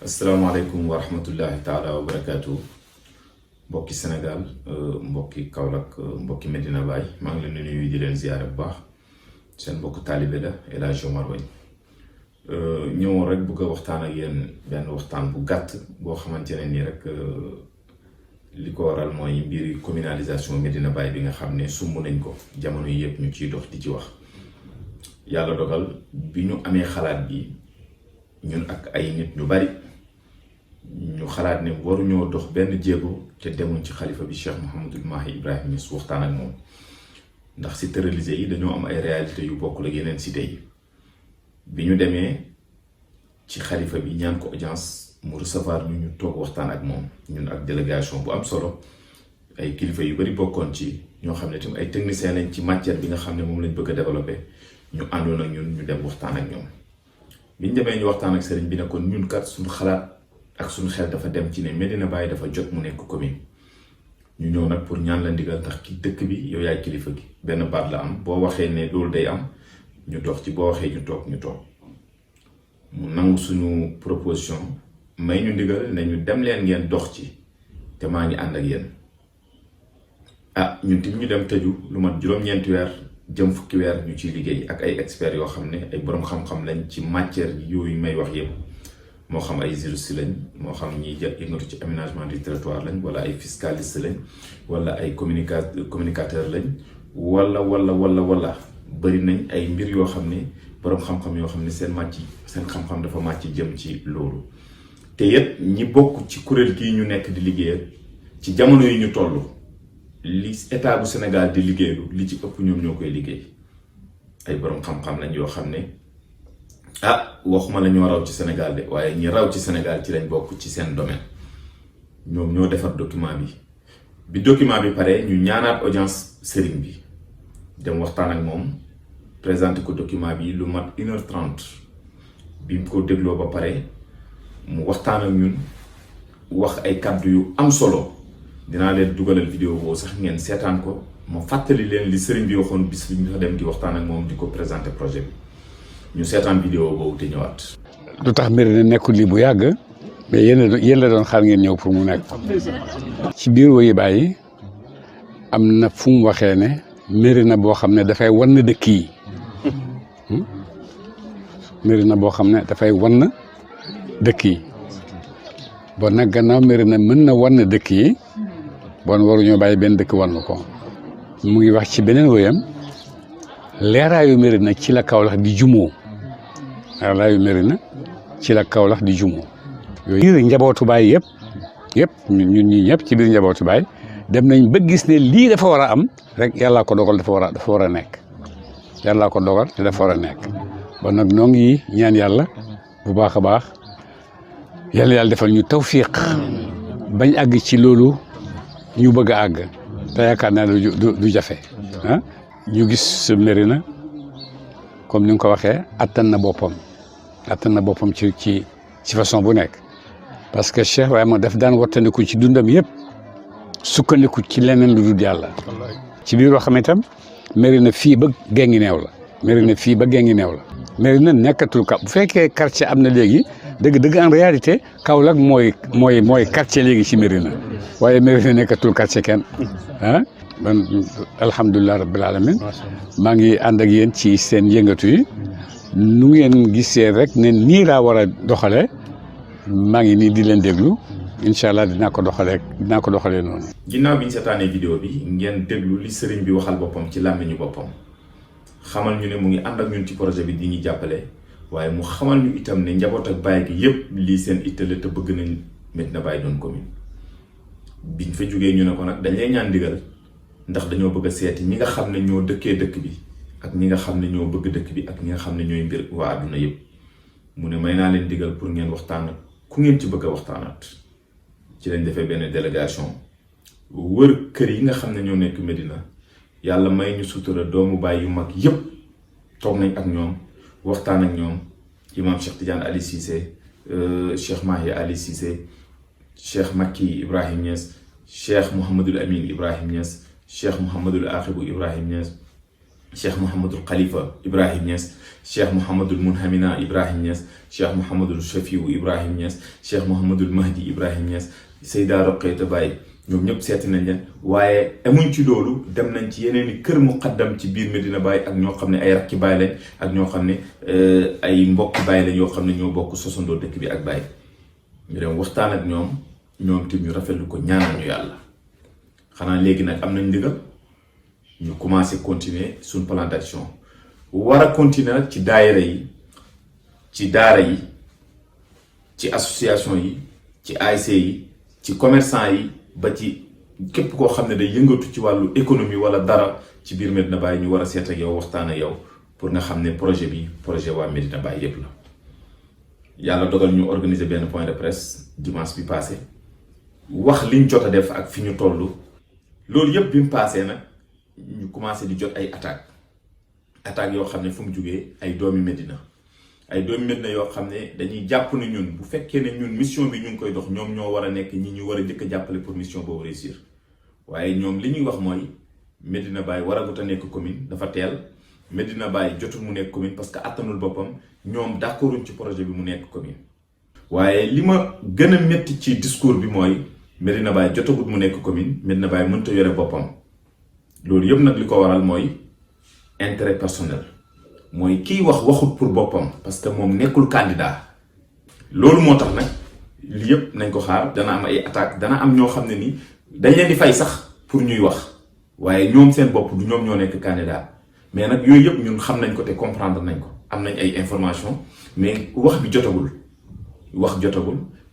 asalaamaaleykum wa rahmatullahi taala wa barakaatu mbokki Sénégal mbokki Kaolack mbokki Medina Baye maa ngi leen di nuyu di leen ziyaare bu baax seen mbokk taalibe la El Hadj Omar Wagne ñëwoon rek bëgg a waxtaan ak yéen benn waxtaan bu gàtt boo xamante ne nii rek li ko waral mooy mbiri communalisation Medina Baye bi nga xam ne sumb nañ ko jamono yi yëpp ñu ciy dox di ci wax yàlla dogal bi ñu amee xalaat bi ñun ak ay nit ñu bari ñu xalaat ne waruñoo dox benn jéego te demuñ ci xalifa bi Cheikh Mouhamadul Mahi Ibrahima Niass waxtaan ak moom ndax cité religieux yi dañoo am ay réalités yu bokkul ak yeneen cité yi bi ñu demee ci xalifa bi ñaan ko audience mu recevoir ñu toog waxtaan ak moom ñun ak délégation bu am solo ay kilifa yu bari bokkoon ci ñoo xam ne tam ay techniciens lañ ci matière bi nga xam ne moom lañ bëgg a développer ñu àndoon ak ñun ñu dem waxtaan ak ñoom biñ demee ñu waxtaan ak sëriñ bi ne kon ñun kat suñu xalaat ak suñu xel dafa dem ci ne Medina Baye dafa jot mu nekk commune ñu ñëw nag pour ñaan la ndigal ndax ki dëkk bi yow yaay kilifa gi benn baat la am boo waxee ne loolu day am ñu dox ci boo waxee ñu toog mu nangu suñu proposition may ñu ndigal ne ñu dem leen ngeen dox ci te maa ngi ànd ak yéen ñun tamit ñu dem tëju lu mat juróom-ñeenti weer jëm fukki weer ñu ciy liggéey ak ay experts yoo xam ne ay boroom xam-xam lañ ci matière yooyu may wax yëpp moo xam ay juristes lañ moo xam ñiy yëngatu ci aménagement du territoire lañ wala ay fiscalistes lañ wala ay communicateurs lañ wala bëri nañ ay mbir yoo xam ne boroom xam-xam yoo xam ne seen xam-xam dafa màcc jëm ci loolu te yet ñi bokk ci kuréel gii ñu nekk di liggéey ci jamono yi ñu toll li état bu Sénégal di liggéeylu li ci ëpp ñoom ñoo koy liggéey ay boroom xam-xam lañ yoo xam ne waxuma la ñoo raw ci Sénégal de waaye ñi raw ci Sénégal ci lañ bokk ci seen domaine ñoom ñoo defar document bi document bi pare ñu ñaanaat audience sëriñ bi dem waxtaan ak moom présenté ko document bi lu mat 1h30 bi mu ko dégloo ba pare mu waxtaan ak ñun wax ay kàddu yu am solo dinaa leen dugalal vidéo boobu sax ngeen seetaan ko ma fàttali leen li sëriñ bi waxoon bis bi ñu dem di waxtaan ak moom di ko présenté projet bi ñu seetaan vidéo boobu te ñëwaat. lu tax Medina nekkul lii bu yàgg mais yéen la doon xaar ngeen ñëw pour mu nekk ci biir woyi bàyyi am na fu mu waxee ne Medina boo xam ne dafay wan na dëkk yi Medina boo xam ne dafay wan na dëkk yi bon nag gannaaw Medina mën na wan na dëkk yi bon waruñoo bàyyi benn dëkk wan na ko mu ngi wax ci beneen woyam leeraayu Medina ci la Kaolack di jumoo leeraayu Medina ci la Kaolack di jumoo yooyu biir njabootu Baay yëpp ñun ñii ñëpp ci biir njabootu Baay dem nañ ba gis ne lii dafa war a am rek yàllaa ko dogal dafa war a nekk yàllaa ko dogal te dafa war a nekk bon nag noo ngi ñaan yàlla bu baax a baax yàlla defal ñu tawfiq bañ àgg ci loolu ñu bëgg a àgg te yaakaar naa du jafe ñu gis Medina comme ni nga ko waxee attan na boppam ci façon bu nekk parce que Cheikh waaye moom daf daan wattandiku ci dundam yëpp sukkandiku ci leneen lu dul yàlla ci biir wax xam itam Medina fii ba Guinguinéo la Medina nekkatul bu fekkee quartier am na léegi dëgg en réalité Kaolack mooy quartier léegi ci Medina waaye Medina nekkatul quartier kenn man alhamdulilah rabbil alamin maa ngi ànd ak yéen ci seen yëngatu yi nu ngeen gisee rek ne nii laa war a doxalee maa ngi nii di leen déglu incha allah dinaa ko doxalee noonu. ginnaaw bi ñu seetaanee vidéo bi ngeen déglu li sëriñ bi waxal boppam ci làmmiñu boppam xamal ñu ne mu ngi ànd ak ñun ci projet bi di ñu jàppale waaye mu xamal ñu itam ne njaboot ak Baye gi yépp lii seen ittale te bëgg nañ Medina Baye doon commune biñ fa jógee ñu ne ko nag dañ lay ñaan ndigal ndax dañoo bëgg a seeti ñi nga xam ne ñoo dëkkee dëkk bi ak ñi nga xam ne ñoo bëgg dëkk bi ak ñi nga xam ne ñooy mbir waa àdduna yëpp mu ne may naa leen digal pour ngeen waxtaan ak ku ngeen ci bëgg a waxtaanaat ci lañ defee benn délégation wër kër yi nga xam ne ñoo nekk Medina yàlla may ñu sutura doomu Baay yu mag yëpp toog nañ ak ñoom waxtaan ak ñoom imam Cheikh Tidiane Ali Cissé Cheikh Mahi Ali Cissé Cheikh Makki Ibrahim Niass Cheikh Mouhamadul Amin Ibrahim Niass Cheikh Mouhamadul Akhibou Ibrahim Niass Cheikh Mouhamadul Khalifa Ibrahim Niass, Cheikh Mouhamadul Munhamina Ibrahim Niass, Cheikh Mouhamadul Shafiou Ibrahim Niass, Cheikh Mouhamadul Mahdi Ibrahim Niass, Seyda Roqayta Baye ñoom ñëpp seeti nañ leen. waaye amuñ ci loolu dem nañ ci yeneen i kër muqaddam ci biir Medina Baye ak ñoo xam ne ay rakki Baye lañ ak ñoo xam ne ay mbokki Baye lañ yoo xam ne ñoo bokk sosandoo dëkk bi ak Baye. ñu dem waxtaan ak ñoom tim ñu rafetlu ko ñaanal ñu yàlla. xanaa léegi nag am nañ ndigal ñu commencé continuer suñ plan d'action war a continuer nag ci daayira yi ci daara yi ci association yi ci ASC yi ci commerçant yi ba ci képp koo xam ne day yëngatu ci wàllu économie wala dara ci biir Medina Baye ñu war a seet ak yow waxtaan ak yow pour nga xam ne projet bi projet waa Medina Baye yépp la. yàlla dogal ñu organiser benn point de presse dimanche bi passé wax liñ jot a def ak fi ñu toll. loolu yëpp bi mu passé nag ñu commencé di jot ay attaques yoo xam ne fu mu jugee ay doomi Medina yoo xam ne dañuy jàpp ne ñun bu fekkee ne ñun mission bi ñu ngi koy dox ñoom ñoo war a nekk ñi ñu war a jëkk a jàppale pour mission boobu réussir waaye ñoom li ñuy wax mooy Medina Baye waragut a nekk commune dafa teel Medina Baye jotul mu nekk commune parce que attanul boppam ñoom d'accorduñ ci projet bi mu nekk commune. waaye li ma gën a métti ci discours bi mooy Medina Baye jotagut mu nekk commune Medina Baye mënta yore boppam loolu yëpp nag li ko waral mooy intérêt personnel mooy kiy waxut pour boppam parce que moom nekkul candidat. loolu moo tax nag li yëpp nañ ko xaar dana am ay attaques dana am ñoo xam ne ni dañ leen di fay sax pour ñuy wax waaye ñoom seen bopp du ñoom ñoo nekk candidat mais nag yooyu yëpp ñun xam nañ ko te comprendre nañ ko am nañ ay information mais wax jotagul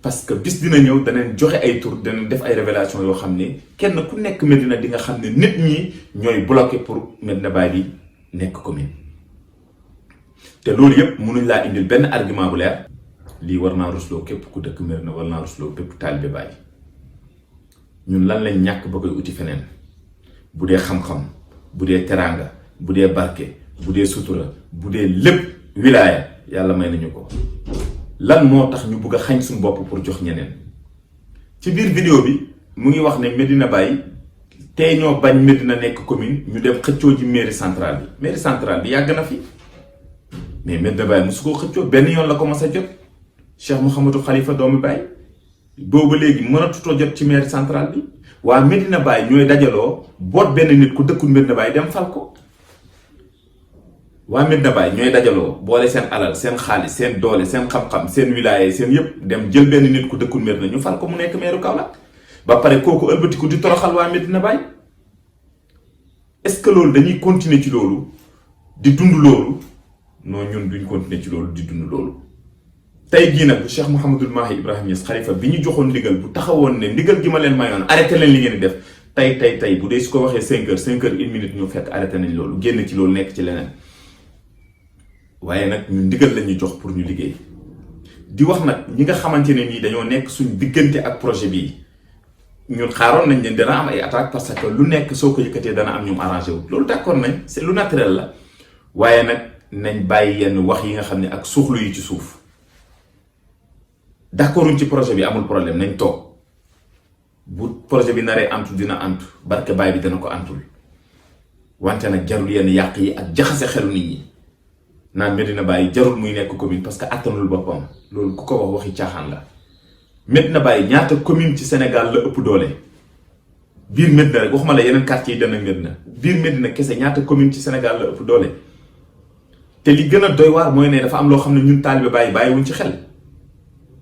parce que bis dina ñëw danañ joxe ay tur danañ def ay révélation yoo xam ne kenn ku nekk Medina di nga xam ne nit ñi ñooy bloqué pour Medina Baye bi nekk commune. te loolu yëpp mënuñ laa indil benn argument bu leer. lii war naa rusloo képp ku dëkk Medina war naa rusloo bépp taalibe Baye ñun lan lañ ñàkk ba koy uti feneen bu dee xam-xam bu dee teraanga bu dee barke bu dee sutura bu dee lépp wilaaya yàlla may nañu ko. lan moo tax ñu bëgg a xañ suñu bopp pour jox ñeneen ci biir vidéo bi mu ngi wax ne Medina Baye tey ñoo bañ Medina nekk commune ñu dem xëccoo ji mairie centrale bi yàgg na fi mais Medina Baye mosu koo xëccoo benn yoon la ko mas a jot Cheikh Mouhamadou Khalifa doomu Baye boobu léegi mënatutoo jot ci mairie centrale bi waa Medina Baye ñooy dajaloo boot benn nit ku dëkkul Medina Baye dem fal ko. waa Medina Baye ñooy dajaloo boole seen alal seen xaalis seen doole seen xam-xam seen wilaya seen yëpp dem jël benn nit ku dëkkul Medina ñu fal ko mu nekk meeru Kaolack ba pare kooku ëlbatiku di toroxal waa Medina Baye. est-ce que loolu dañuy continuer ci loolu di dund loolu non ñun duñ continuer ci loolu di dund loolu. tey jii nag bu Cheikh Mouhamadul Mahi Ibrahim Niass xalifa bi ñu joxoon ndigal bu taxawoon ne ndigal gi ma leen mayoon arrêté leen li ngeen di def tey bu dee su ko waxee 5 heures 1 minute ñu fekk arrêté nañ loolu génn ci loolu nekk ci leneen. waaye nag ñun ndigal la ñuy jox pour ñu liggéey di wax nag ñi nga xamante ne nii dañoo nekk suñ diggante ak projet bii ñun xaaroon nañ leen dana am ay attaques parce que lu nekk soo ko yëkkatee dana am ñoom arrangé wu loolu d'accord nañ c'est lu naturel la waaye nag nañ bàyyi yenn wax yi nga xam ne ak suuxlu yi ci suuf d'accorduñ ci projet bi amul problème nañ toog bu projet bi naree antu dina antu barke Baye bi dana ko antul wante nag jarul yenn yàq yi ak jaxase xelu nit ñi. naan Medina Baye jarul muy nekk commune parce que attanul boppam loolu ku ko wax waxi caaxaan la Medina Baye ñaata commune ci Sénégal la ëpp doole biir Medina rek waxuma la yeneen quartier yi dana Medina biir Medina kese ñaata commune ci Sénégal la ëpp doole te li gën a doy waar mooy ne dafa am loo xam ne ñun taalibe Baye bàyyiwuñ ci xel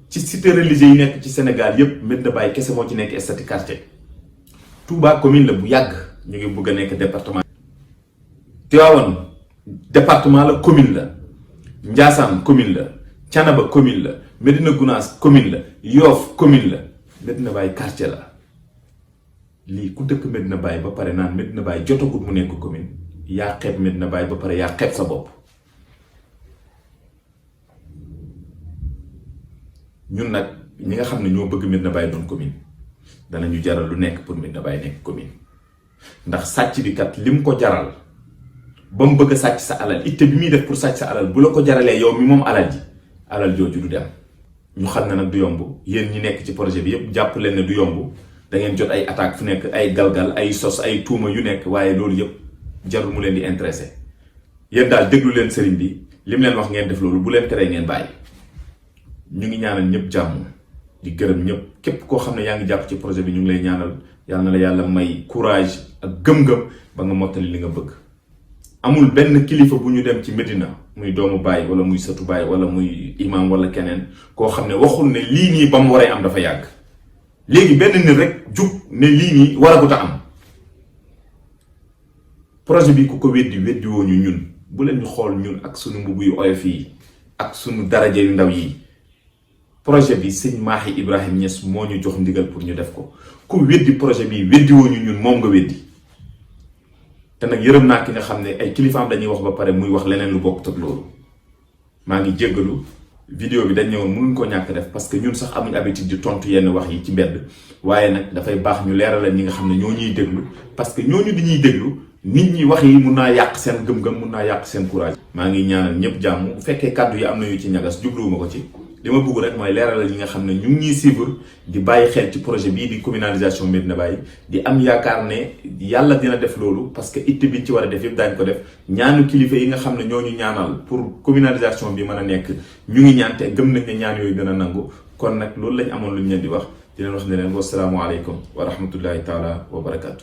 ci cité religieux yi nekk ci Sénégal yépp Medina Baye kese moo ci nekk statut quartier. Touba commune la bu yàgg ñu ngi bëgg a nekk département. Tivaouane département la commune la Ndiassane commune la Thiénaba commune la Médina Gounass commune la Yoff commune la Medina Baye quartier la lii ku dëkk Medina Baye ba pare naan Medina Baye jotagut mu nekk commune yaa xeeb Medina Baye ba pare yaa xeeb sa bopp. ñun nag ñi nga xam ne ñoo bëgg Medina Baye doon commune danañu jaral lu nekk pour Medina Baye nekk commune ndax sàcc bi kat lim ko jaral ba mu bëgg a sàcc sa alal itte bi muy def pour sàcc sa alal bu la ko jaralee yow mi moom alal ji alal jooju du dem. ñu xam ne nag du yomb yéen ñi nekk ci projet bi yépp jàpp leen ne du yomb da ngeen jot ay attaques fu nekk ay galgal ay sos ay tuuma yu nekk waaye loolu yépp jarul mu leen di intéressé yéen daal déglu leen sëriñ bi lim leen wax ngeen def loolu bu leen teree ngeen bàyyi. ñu ngi ñaanal ñëpp jàmm di gërëm ñëpp képp koo xam ne yaa ngi jàpp ci projet bi ñu ngi lay ñaanal yàlla na la yàlla may courage ak gëm-gëm ba nga mottali li nga bëgg. amul benn kilifa bu ñu dem ci Medina muy doomu baay wala muy sëtu baay wala muy imam wala keneen koo xam ne waxul ne lii nii ba mu waree am dafa yàgg. léegi benn nit rek jug ne lii nii waragut a am projet bi ku ko weddi woo ñu ñun bu leen ñu xool ñun ak sunu mbubb yu oyof yi ak sunu daraja yu ndaw yi. projet bi sëñ Mahi Ibrahim Niass moo ñu jox ndigal pour ñu def ko ku weddi projet bi weddi woo ñu ñun moom nga weddi te nag yërëm naa ki nga xam ne ay kilifaam dañuy wax ba pare muy wax leneen lu bokk ak loolu. maa ngi jéggalu vidéo bi dañ ñëwoon mënuñ ko ñàkk def parce que ñun sax amuñ habitude di tontu yenn wax yi ci mbedd waaye nag dafay baax ñu leeralal ñi nga xam ne ñoo ñuy déglu parce que ñooñu di ñuy déglu nit ñi wax yi mun naa yàq seen gëm-gëm mun naa yàq seen courage. maa ngi ñaanal ñëpp jàmm bu fekkee kàddu yi am na yu ci ñagas jubluwuma ko ci. li ma bëgg rek mooy leeralal ñi nga xam ne ñu ngi ñuy suivre di bàyyi xel ci projet bii di communalisation Medina Baye di am yaakaar ne yàlla dina def loolu parce que itte biñ ci war a def yëpp daañu ko def ñaanu kilifa yi nga xam ne ñoo ñu ñaanal pour communalisation bi mën a nekk ñu ngi ñaan te gëm nañ ne ñaan yooyu dina nangu kon nag loolu lañ amoon lu ñu leen di wax di leen wax ne leen wasalaamualeykum wa rahmatullahi taala wa barakaatu.